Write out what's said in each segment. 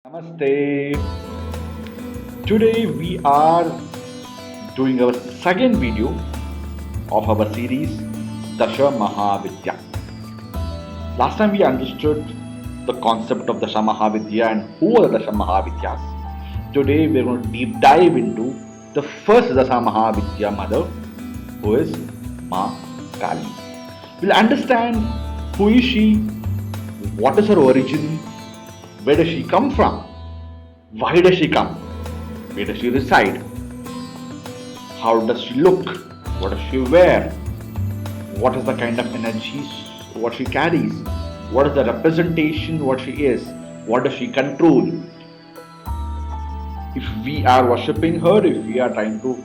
Namaste. Today we are doing our second video of our series Dasha Mahavidya. Last time we understood the concept of Dasha Mahavidya and who are the Dasha Mahavidyas. Today we are going to deep dive into the first Dasha Mahavidya mother, who is Ma Kali. We'll understand who is she, what is her origin, where does she come from? Why does she come? Where does she reside? How does she look? What does she wear? What is the kind of energy what she carries? What is the representation what she is? What does she control? If we are worshipping her, if we are trying to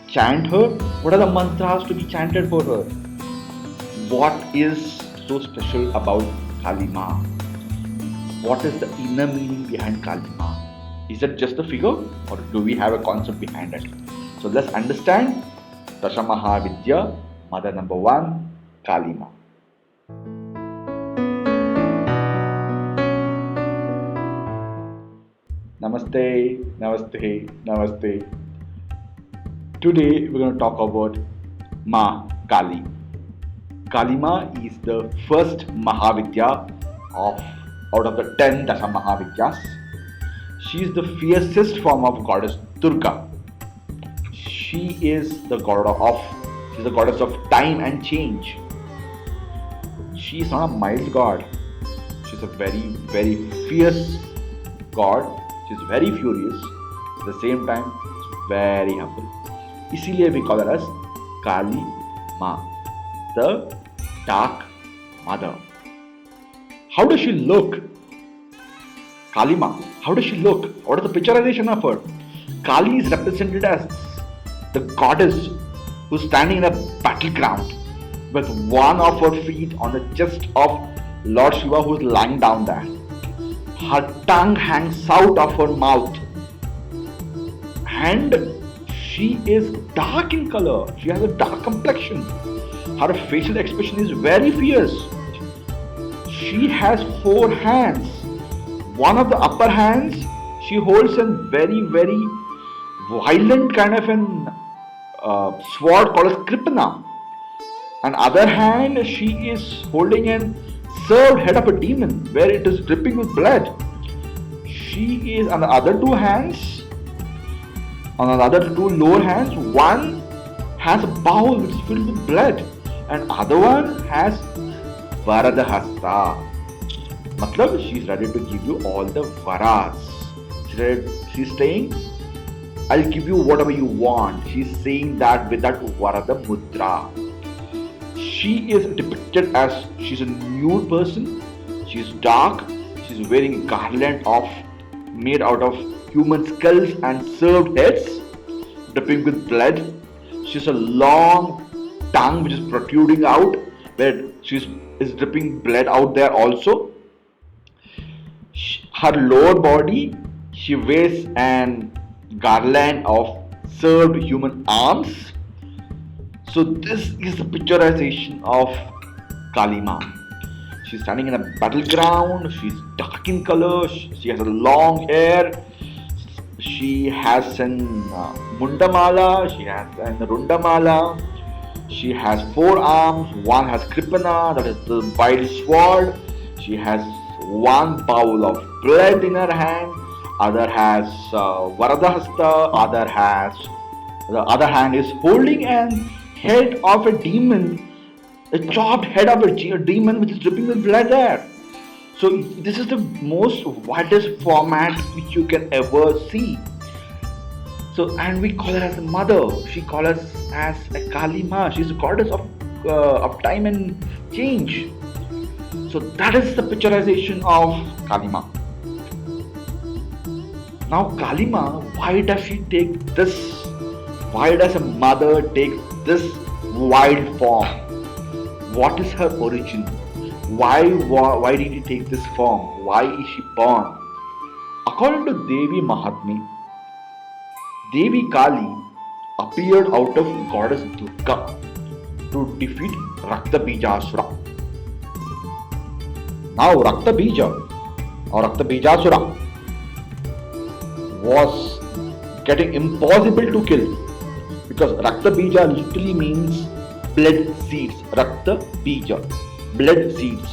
chant her, what are the mantras to be chanted for her? What is so special about Kali MAA? What is the inner meaning behind Kali MAA? Is it just a figure or do we have a concept behind it? So let's understand Dasha Mahavidya, mother number 1, Kali MAA. Namaste, Namaste, Namaste. Today we're going to talk about Ma Kali. Kali MAA is the first Mahavidya out of the 10 Dasha Mahavidyas. She is the fiercest form of Goddess Durga. She is the goddess of time and change. She is not a mild god. She is a very, very fierce god. She is very furious. At the same time, she's very humble. इसीलिए we call her as Kali MAA, the dark mother. How does she look? Kali MAA, how does she look? What is the picturization of her? Kali is represented as the goddess who is standing in a battleground with one of her feet on the chest of Lord Shiva, who is lying down there. Her tongue hangs out of her mouth and she is dark in color. She has a dark complexion. Her facial expression is very fierce. She has 4 hands. One of the upper hands she holds a very, very violent kind of an sword called as Kripana. And other hand she is holding a served head of a demon where it is dripping with blood. She is on the other 2 hands, on the other 2 lower hands, one has a bowl which is filled with blood and other one has Varadahasta. Matlab, she is ready to give you all the varas. She is saying, I'll give you whatever you want. She is saying that with that Varada Mudra. She is depicted as she is a nude person. She is dark. She is wearing a garland made out of human skulls and served heads, dripping with blood. She has a long tongue which is protruding out, where she is dripping blood out there also. Her lower body, she wears an garland of served human arms. So this is the picturization of Kali MAA. She's standing in a battleground. She's dark in color. She has a long hair. She has an mundamala. She has an rundamala. She has 4 arms. One has Kripana, that is the wild sword. She has 1 bowl of blood in her hand. Other has Varadahasta. The other hand is holding an head of a demon, a chopped head of a demon which is dripping with blood there. So this is the most widest format which you can ever see. So, and we call her as a mother. She calls us as a Kali MAA. She's a goddess of time and change. So that is the picturization of Kali MAA. Now Kali MAA, why does she take this? Why does a mother take this wild form? What is her origin? Why did she take this form? Why is she born? According to Devi Mahatmi, Devi Kali appeared out of Goddess Durga to defeat Raktabijasura. Now Raktabija or Raktabijasura was getting impossible to kill, because Rakta Bija literally means blood seeds. Rakta Bija, blood seeds.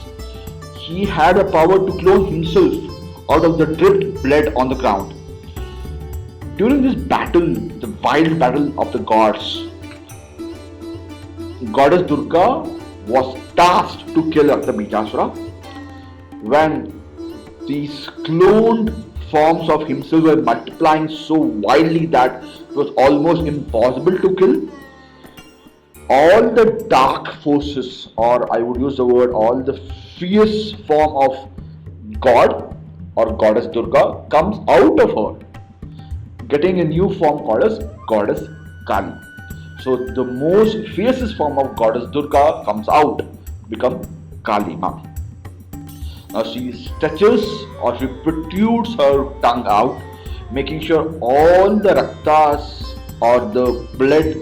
He had a power to clone himself out of the dripped blood on the ground. During this battle, the wild battle of the gods, Goddess Durga was tasked to kill Rakta Bijasura. When these cloned forms of himself were multiplying so widely that it was almost impossible to kill, all the dark forces, or I would use the word, all the fierce form of God or Goddess Durga comes out of her, getting a new form called as Goddess Kali. So the most fiercest form of Goddess Durga comes out, become Kali MAA. Now she stretches or she protrudes her tongue out, making sure all the raktas or the blood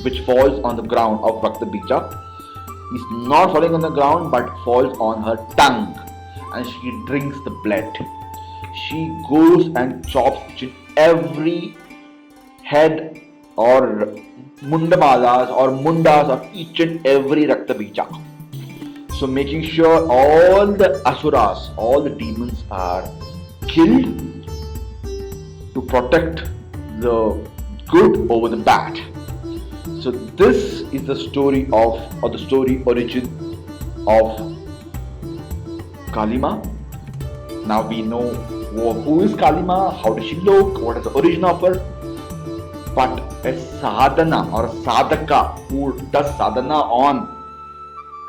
which falls on the ground of Rakta Bija is not falling on the ground but falls on her tongue, and she drinks the blood. She goes and chops every head or mundamalas or mundas of each and every Rakta Bija. So making sure all the asuras, all the demons are killed to protect the good over the bad. So this is the story of, or the story origin of Kali MAA. Now we know who is Kali MAA, how does she look, what is the origin of her. But a sadhana or a sadhaka who does sadhana on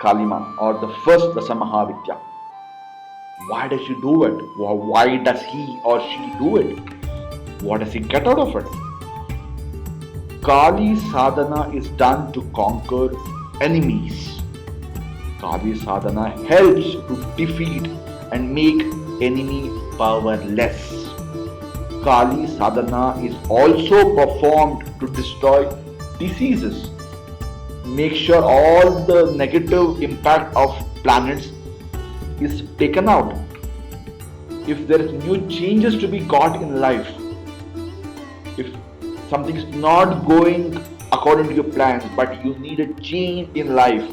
Kali MAA or the first Dasha Mahavidya, why does she do it? Why does he or she do it? What does he get out of it? Kali sadhana is done to conquer enemies. Kali sadhana helps to defeat and make enemy powerless. Kali sadhana is also performed to destroy diseases. Make sure all the negative impact of planets is taken out. If there is new changes to be got in life, if something is not going according to your plans but you need a change in life,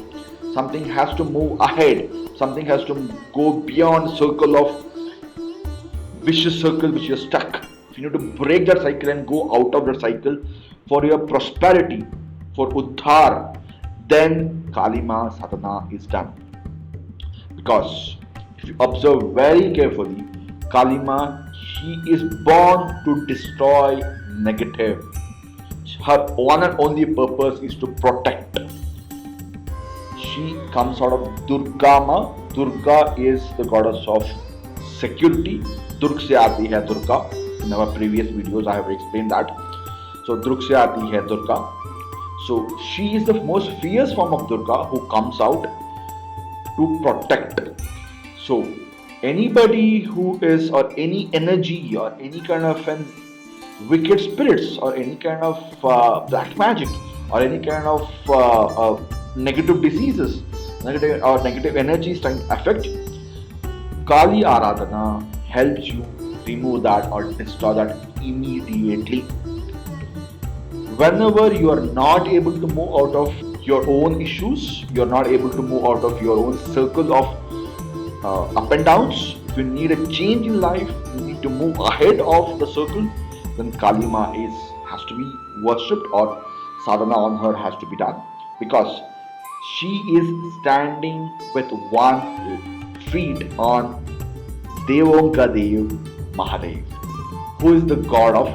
something has to move ahead, something has to go beyond the circle of vicious circle which you're stuck. You need to break that cycle and go out of that cycle for your prosperity, for uddhar, then Kali MAA sadhana is done. Because if you observe very carefully, Kali MAA, she is born to destroy negative. Her one and only purpose is to protect. She comes out of Durga MAA. Durga is the goddess of security. Durg se aati hai Durga. In our previous videos I have explained that. So Durg se aati hai Durga. So she is the most fierce form of Durga who comes out to protect. So anybody who is, or any energy or any kind of wicked spirits or any kind of black magic or any kind of negative diseases, negative energies trying to affect, Kali Aradhana helps you remove that or destroy that immediately. Whenever you are not able to move out of your own issues, you are not able to move out of your own circle of up and downs, if you need a change in life, you need to move ahead of the circle, then Kali MAA has to be worshipped or sadhana on her has to be done, because she is standing with one feet on Devonka Dev Mahadev, who is the god of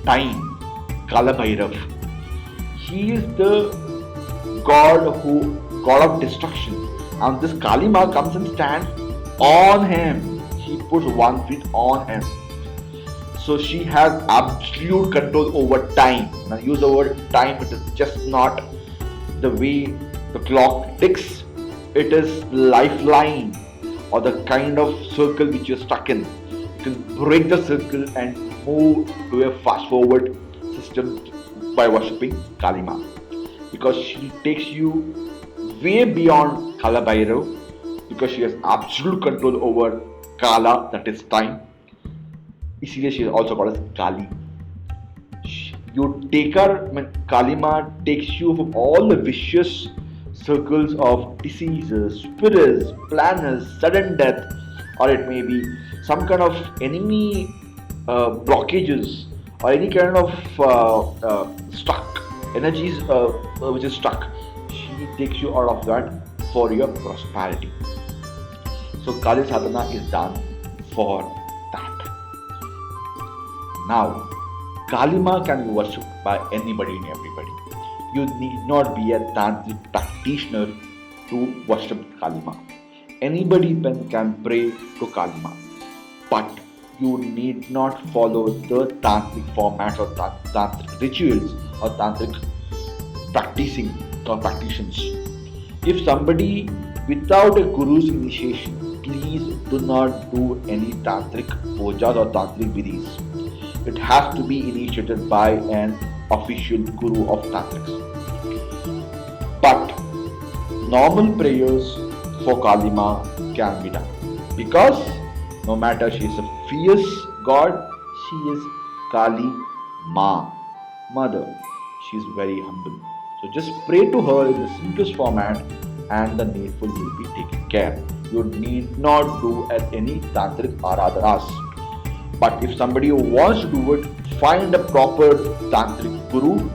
time, Kalabhairav. He is the god of destruction, and this Kali MAA comes and stands on him. He puts 1 feet on him. So she has absolute control over time. When I use the word time, it is just not the way the clock ticks. It is lifeline or the kind of circle which you're stuck in. You can break the circle and move to a fast forward system by worshipping Kali MAA, because she takes you way beyond Kala Bhairav, because she has absolute control over Kala, that is time, इसीलिए she is also called as Kali. You take her, I mean, Kali MAA takes you from all the vicious circles of diseases, spirits, planners, sudden death, or it may be some kind of enemy blockages or any kind of stuck energies which is stuck. She takes you out of that for your prosperity. So Kali Sadhana is done for that. Now, Kali MAA can be worshipped by anybody and everybody. You need not be a tantric practitioner to worship Kali MAA. Anybody can pray to Kali MAA, but you need not follow the tantric formats or tantric rituals or tantric practicing or practitioners. If somebody without a guru's initiation, please do not do any tantric pujas or tantric vidhis. It has to be initiated by an official guru of tantrics. But normal prayers for Kali MAA can be done, because no matter she is a fierce god, she is Kali MAA, mother. She is very humble. So just pray to her in the simplest format and the needful will be taken care. You need not do any tantric aradhanas. But if somebody wants to do it, find a proper tantric guru,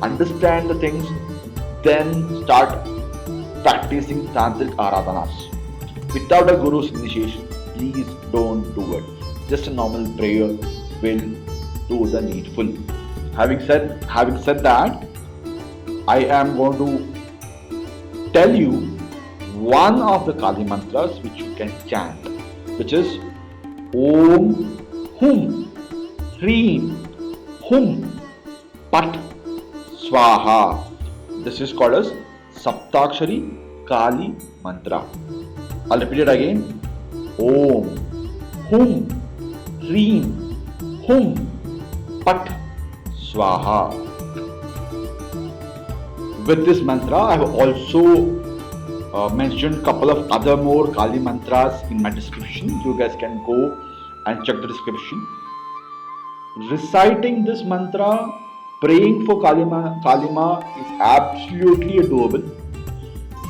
understand the things, then start practicing tantric aradhanas. Without a guru's initiation, please don't do it. Just a normal prayer will do the needful. Having said that, I am going to tell you one of the Kali mantras which you can chant, which is Om Hrum, Hreem, Hum, Phat, Svaha. This is called as Saptakshari Kali Mantra. I'll repeat it again. Om, Hum, Hreem, Hum, Phat, Svaha. With this mantra, I have also mentioned a couple of other more Kali mantras in my description. You guys can go and check the description. Reciting this mantra, praying for Kali MAA is absolutely doable.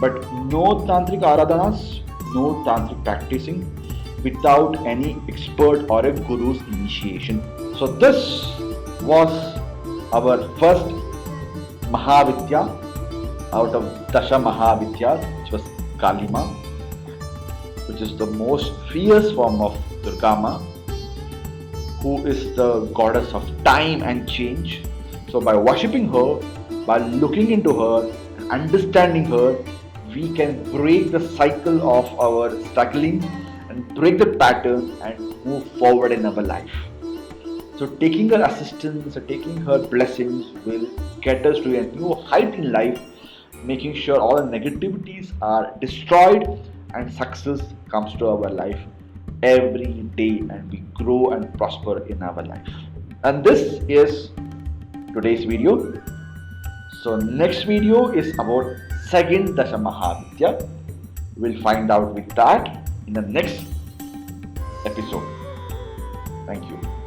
But no tantric aradhanas, no tantric practicing without any expert or a guru's initiation. So this was our first Mahavidya out of Dasha Mahavidyas, which was Kali MAA, which is the most fierce form of Durga MAA, who is the goddess of time and change. So by worshipping her, by looking into her, and understanding her, we can break the cycle of our struggling and break the pattern and move forward in our life. So taking her assistance or taking her blessings will get us to a new height in life, making sure all the negativities are destroyed and success comes to our life every day and we grow and prosper in our life. And this is today's video. So next video is about second Dasha Mahavidya. We'll find out with that in the next episode. Thank you.